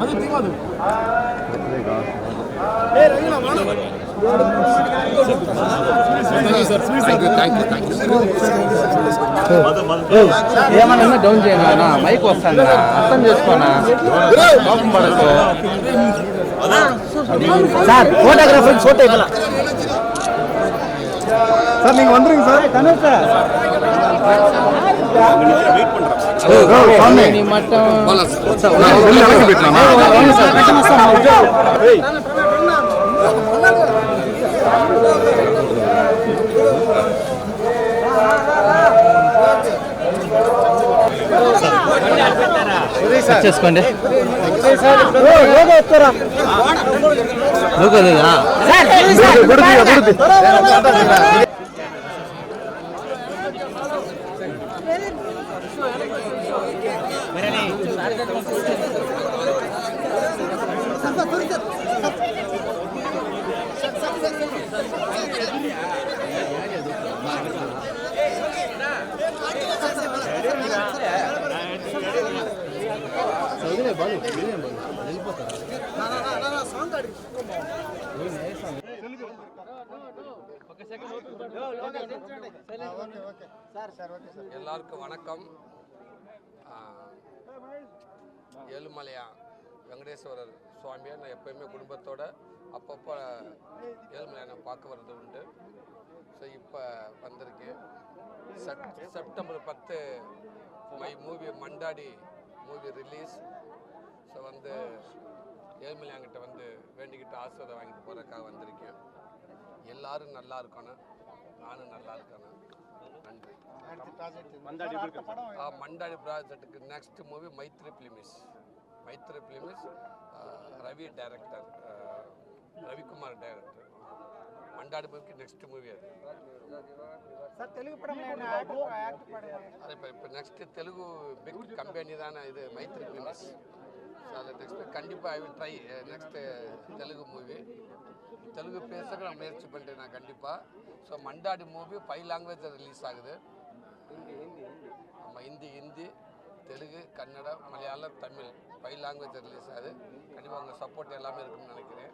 அது தீவாது ఏమన్నా డౌన్ చేయనా మైక్ వస్తాను అర్థం చేసుకోనా కోపం పడకు సార్ ఫోటోగ్రాఫర్ ఫోటో ఇవ్వాల சார் நீங்க வந்துருங்க சார் கணேஷ் சார் நீ மட்டும் చేసుకోండి எல்லாருக்கும் வணக்கம். ஏழுமலையா வெங்கடேஸ்வரர் சுவாமியை நான் எப்போயுமே குடும்பத்தோட அப்பப்போ ஏழுமலையை நான் பார்க்க வர்றது உண்டு. ஸோ இப்போ வந்திருக்கேன். September 10 my movie Mandaadi movie release. So வந்து ஏழுமலையாங்கிட்ட வந்து வேண்டிக்கிட்டு ஆசீர்வாதம் வாங்கிட்டு போகிறதுக்காக வந்திருக்கேன். எல்லாரும் நல்லா இருக்கணும், நானும் நல்லா இருக்கணும். நன்றி. மண்டாடி ப்ராஜெக்டுக்கு next movie Mythri films. Ravi director, Ravikumar director. Mandaadi மூவிக்கு நெக்ஸ்ட் மூவி அது. அது இப்போ நெக்ஸ்ட் தெலுங்கு பிக் கம்பெனி தானே இது மைத்ரி ஃபிலிம்ஸ். ஸோ அதில் நெக்ஸ்ட் கண்டிப்பாக I will try next Telugu movie. Telugu பேசுறதுக்கு நான் முயற்சி பண்ணுறேன் நான் கண்டிப்பாக. So Mandaadi movie 5 language release ஆகுது. ஆமாம், ஹிந்தி, தெலுங்கு, கன்னடம், மலையாளம், தமிழ் 5 லாங்குவேஜ் ரிலீஸ் ஆகுது. கண்டிப்பாக உங்கள் சப்போர்ட் எல்லாமே இருக்குன்னு நினைக்கிறேன்.